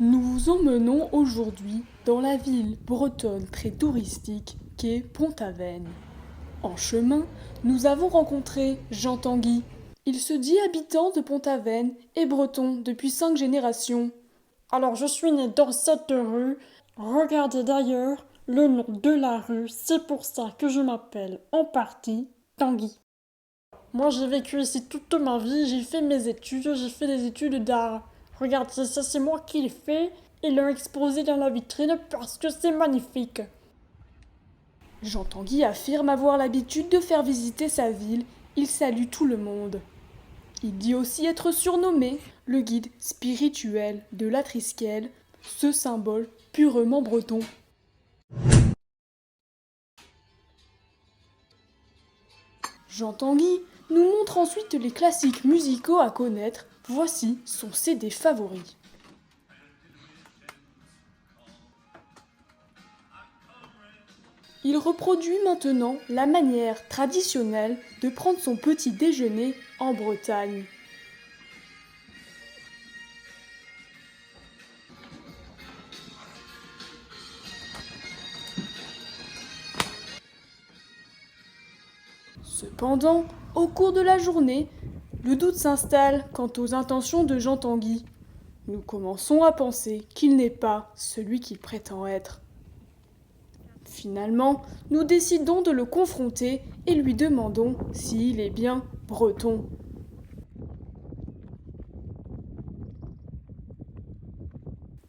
Nous vous emmenons aujourd'hui dans la ville bretonne très touristique qu'est Pont-Aven. En chemin, nous avons rencontré Jean Tanguy. Il se dit habitant de Pont-Aven et breton depuis 5 générations. Alors je suis né dans cette rue. Regardez d'ailleurs le nom de la rue, c'est pour ça que je m'appelle en partie Tanguy. Moi j'ai vécu ici toute ma vie, j'ai fait mes études, j'ai fait des études d'art. Regardez, ça c'est moi qui l'ai fait et l'ai exposé dans la vitrine parce que c'est magnifique. Jean Tanguy affirme avoir l'habitude de faire visiter sa ville, il salue tout le monde. Il dit aussi être surnommé le guide spirituel de la Trisquelle, ce symbole purement breton. Jean Tanguy nous montre ensuite les classiques musicaux à connaître. Voici son CD favori. Il reproduit maintenant la manière traditionnelle de prendre son petit déjeuner en Bretagne. Cependant, au cours de la journée, le doute s'installe quant aux intentions de Jean Tanguy. Nous commençons à penser qu'il n'est pas celui qu'il prétend être. Finalement, nous décidons de le confronter et lui demandons s'il est bien breton.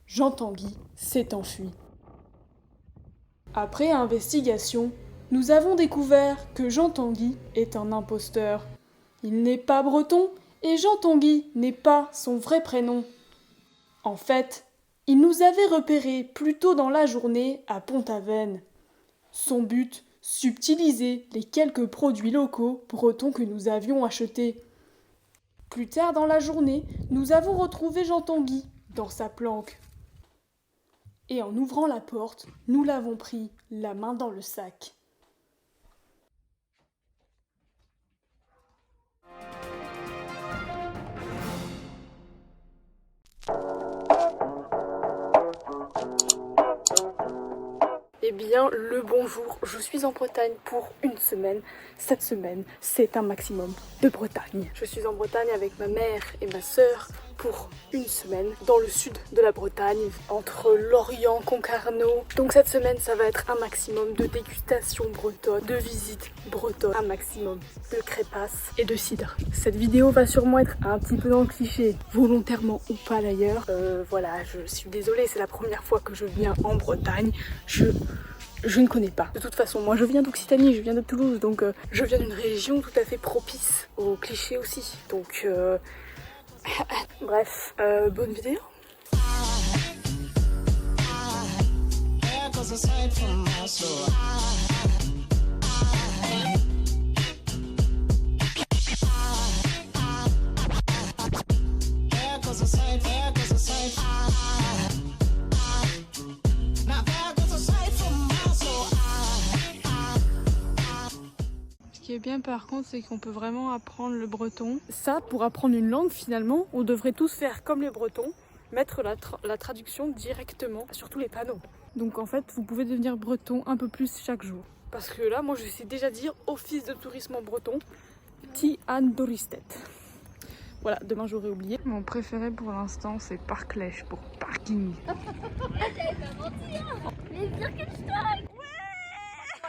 Jean Tanguy s'est enfui. Après investigation, nous avons découvert que Jean Tanguy est un imposteur. Il n'est pas breton et Jean Tanguy n'est pas son vrai prénom. En fait, il nous avait repérés plus tôt dans la journée à Pont-Aven. Son but, subtiliser les quelques produits locaux bretons que nous avions achetés. Plus tard dans la journée, nous avons retrouvé Jean Tanguy dans sa planque. Et en ouvrant la porte, nous l'avons pris la main dans le sac. Eh bien, le bonjour, je suis en Bretagne pour une semaine. Cette semaine, c'est un maximum de Bretagne. Je suis en Bretagne avec ma mère et ma sœur pour une semaine dans le sud de la Bretagne, entre Lorient, Concarneau. Donc cette semaine, ça va être un maximum de dégustation bretonne, de visites bretonnes, un maximum de crépasses et de cidre. Cette vidéo va sûrement être un petit peu dans le cliché, volontairement ou pas d'ailleurs. Voilà, je suis désolée, c'est la première fois que je viens en Bretagne. Je ne connais pas. De toute façon, moi je viens d'Occitanie, je viens de Toulouse, donc je viens d'une région tout à fait propice aux clichés aussi. Donc, bref, bonne vidéo. Ce qui est bien par contre, c'est qu'on peut vraiment apprendre le breton. Ça, pour apprendre une langue, finalement, on devrait tous faire comme les Bretons, mettre la traduction directement sur tous les panneaux. Donc en fait, vous pouvez devenir breton un peu plus chaque jour. Parce que là, moi, je sais déjà dire Office de tourisme en breton, Ti an Doristet. Voilà, demain j'aurais oublié. Mon préféré pour l'instant, c'est Parklèche pour parking. Les Birkenstock.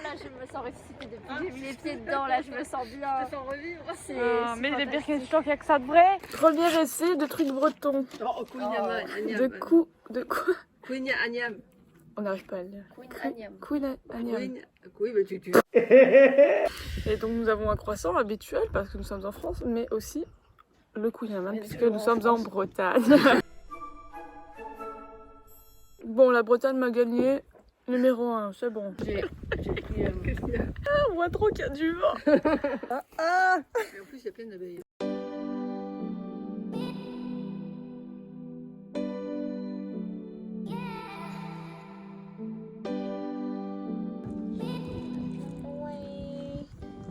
Là, je me sens ressuscitée depuis que j'ai mis les pieds dedans. Là, je me sens bien. Je me sens revivre. Mais les Birkenstock, il n'y a que ça de vrai. Premier essai de trucs bretons. De quoi Queen Agnam. On n'arrive pas à le dire. Queen Agnam. Oui, mais tu. Et donc nous avons un croissant habituel parce que nous sommes en France, mais aussi le Kouign-Amann puisque nous sommes en Bretagne. Bon, la Bretagne m'a gagné. Numéro 1, c'est bon. J'ai pris. On voit trop qu'il y a du vent. Mais en plus, il y a plein d'abeilles.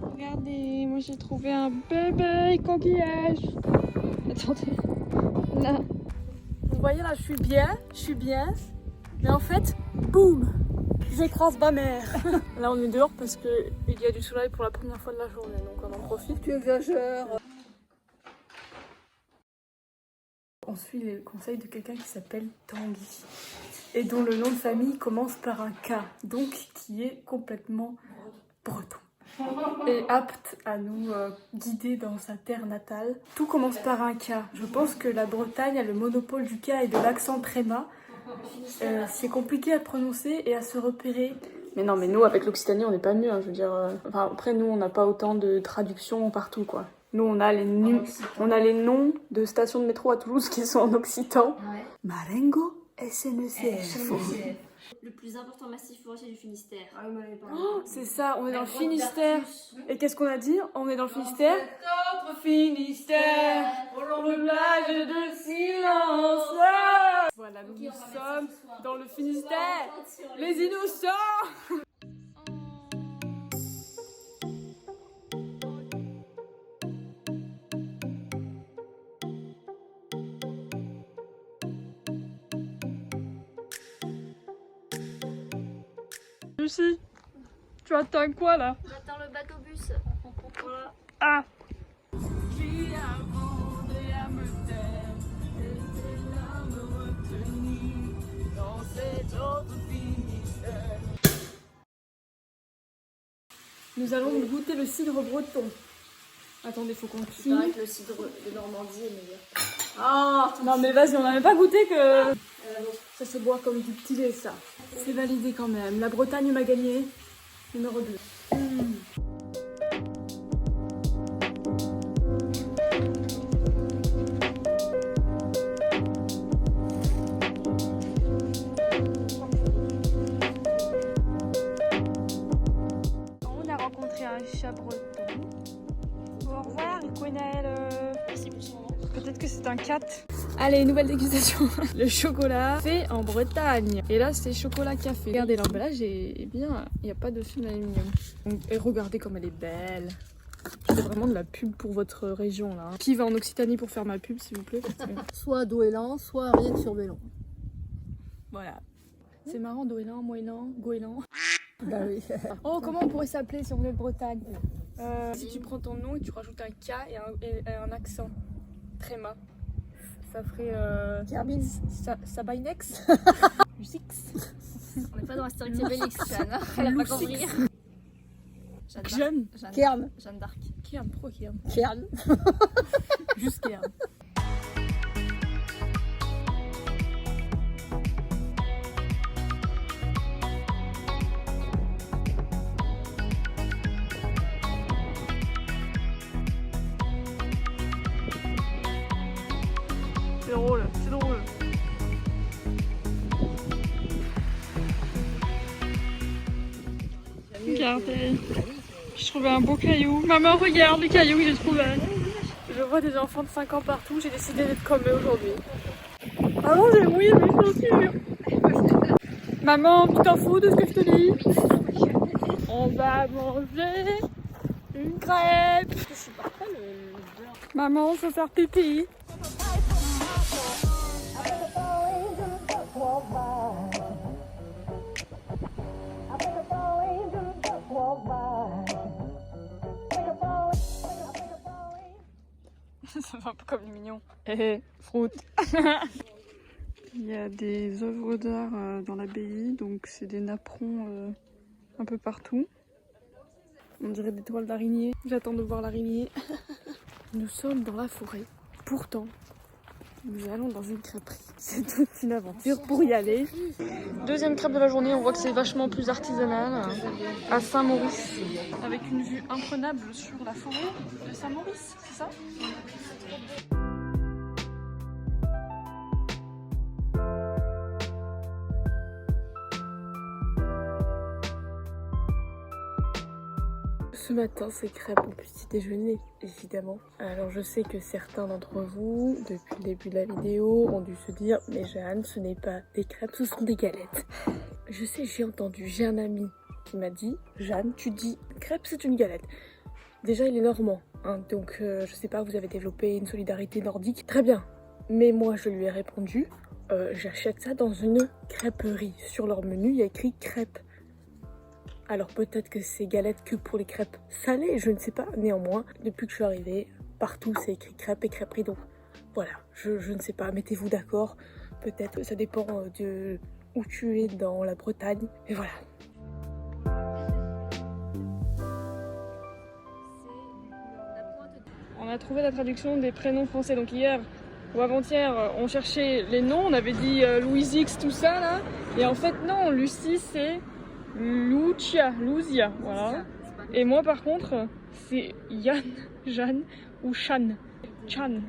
Regardez, moi j'ai trouvé un bébé coquillage. Attendez, là. voyez là, je suis bien. Mais en fait, boum, j'écrase ma mère. Là, on est dehors parce qu'il y a du soleil pour la première fois de la journée, donc on en profite. Tu exagères. On suit les conseils de quelqu'un qui s'appelle Tanguy et dont le nom de famille commence par un K, donc qui est complètement breton et apte à nous guider dans sa terre natale. Tout commence par un K. Je pense que la Bretagne a le monopole du K et de l'accent tréma. C'est compliqué à prononcer et à se repérer. Mais non, mais nous, avec l'Occitanie, on n'est pas mieux. Hein, je veux dire, enfin, après, nous, on n'a pas autant de traductions partout, quoi. Nous, on a les noms de stations de métro à Toulouse qui sont en occitan. Ouais. Marengo, SNCF. Le plus important massif forestier du Finistère. Oh, c'est ça, on est dans le Finistère. Et qu'est-ce qu'on a dit? On est dans le Finistère. Notre Finistère, pour le plage de silence. Voilà, nous sommes dans le Finistère. Les innocents. Lucie, tu attends quoi là? J'attends le bateau bus. Voilà. Ah! Nous allons goûter le cidre breton. Attendez, faut qu'on Il cligne. paraît que le cidre de Normandie est meilleur. Ah, non mais vas-y, on n'avait pas goûté que... Ça se boit comme du petit lait, ça. C'est validé quand même. La Bretagne m'a gagné. Numéro 2. On a rencontré un chat breton. Au revoir, Gwenaël. Merci pour son nom. Peut-être que c'est un cat. Allez, nouvelle dégustation. Le chocolat fait en Bretagne. Et là, c'est chocolat café. Regardez l'emballage et bien, il n'y a pas de film d'aluminium. Et regardez comme elle est belle. C'est vraiment de la pub pour votre région là. Qui va en Occitanie pour faire ma pub, s'il vous plaît? Soit Doélan, soit rien sur Bélon. Voilà. C'est marrant, Doélan, Moélan, Goélan. Bah oui. Oh, comment on pourrait s'appeler si on venait de Bretagne? Si tu prends ton nom et tu rajoutes un K et un accent. Tréma. Ça ferait Carmine. Sabainex. Lusix. On n'est pas dans Astérix et Bélix, Jeanne. Elle a pas compris. Jeanne. Kern. Jeanne d'Arc. Kern, pourquoi Kern? Kern. Juste Kern. C'est drôle, c'est drôle. Regardez, j'ai trouvé un beau caillou. Maman, regarde le caillou que j'ai trouvé. Je vois des enfants de 5 ans partout, j'ai décidé d'être comme eux aujourd'hui. Maman, j'ai mouillé mes chaussures. Maman, tu t'en fous de ce que je te dis? On va manger une crêpe. Maman, faut faire pipi. Ça fait un peu comme les mignons. Fruit. Il y a des œuvres d'art dans l'abbaye, donc c'est des napperons un peu partout. On dirait des toiles d'araignée. J'attends de voir l'araignée. Nous sommes dans la forêt. Pourtant, nous allons dans une crêperie. C'est toute une aventure pour y aller. Deuxième crêpe de la journée, on voit que c'est vachement plus artisanal. À Saint-Maurice. Avec une vue imprenable sur la forêt de Saint-Maurice, c'est ça? Ce matin, c'est crêpes au petit déjeuner, évidemment. Alors je sais que certains d'entre vous, depuis le début de la vidéo, ont dû se dire « Mais Jeanne, ce n'est pas des crêpes, ce sont des galettes. » Je sais, j'ai entendu, j'ai un ami qui m'a dit « Jeanne, tu dis crêpes, c'est une galette. » Déjà, il est normand, hein, donc je sais pas, vous avez développé une solidarité nordique. Très bien. Mais moi, je lui ai répondu j'achète ça dans une crêperie. Sur leur menu, il y a écrit crêpes. Alors peut-être que c'est galette que pour les crêpes salées, je ne sais pas. Néanmoins, depuis que je suis arrivée, partout c'est écrit crêpes et crêperie. Donc voilà, je ne sais pas, mettez-vous d'accord. Peut-être ça dépend de où tu es dans la Bretagne. Et voilà. On a trouvé la traduction des prénoms français. Donc hier ou avant-hier, on cherchait les noms. On avait dit Louise X, tout ça là. Et en fait, non, Lucie c'est Luzia, voilà. Et moi par contre, c'est Yann, Jeanne ou Chan. Chan.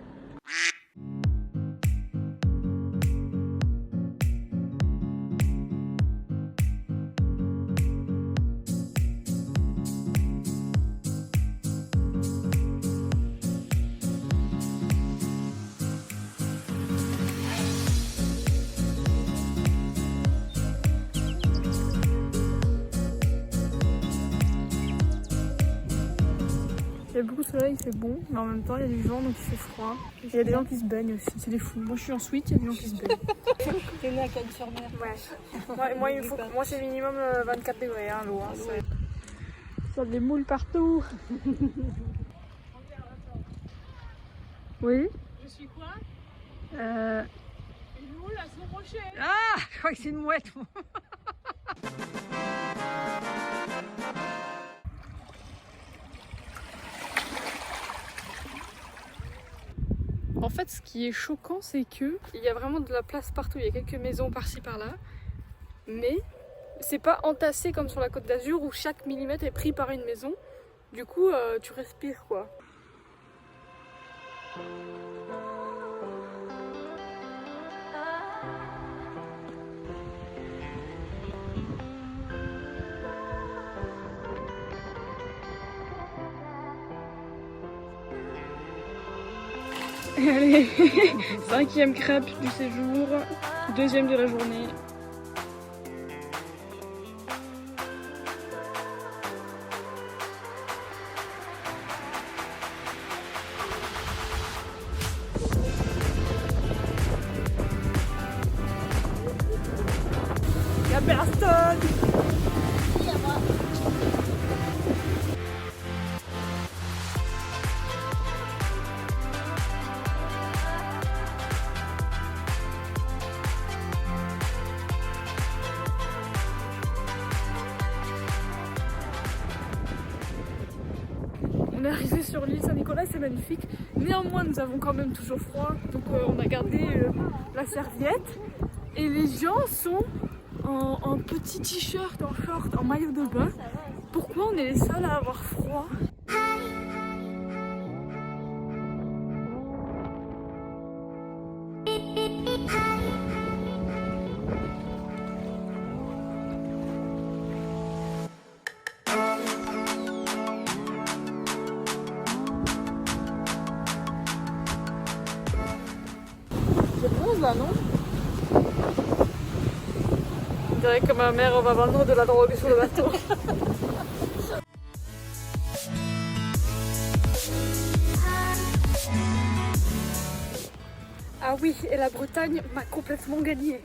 Il y a beaucoup de soleil, c'est bon, mais en même temps il y a du vent donc il fait froid. Il y a des gens qui se baignent aussi, c'est des fous. Moi je suis en suite, il y a des gens qui se baignent. T'es né à Cannes-sur-Mer. Ouais. Moi c'est minimum 24 degrés hein, l'eau. Hein, ça a des moules partout. Oui. Je suis quoi? Euh... Une moule à son rocher. Ah, je crois que c'est une mouette. En fait, ce qui est choquant, c'est que il y a vraiment de la place partout. Il y a quelques maisons par-ci par-là, mais c'est pas entassé comme sur la Côte d'Azur où chaque millimètre est pris par une maison. Du coup, tu respires quoi. Allez, 5e crêpe du séjour, 2e de la journée. Y'a personne! On est arrivé sur l'île Saint-Nicolas, c'est magnifique. Néanmoins, nous avons quand même toujours froid, donc on a gardé la serviette. Et les gens sont en petit t-shirt, en short, en maillot de bain. Pourquoi on est les seuls à avoir froid? Là, non? On dirait que ma mère va vendre de la drogue sur le bateau. Ah oui, et la Bretagne m'a complètement gagnée.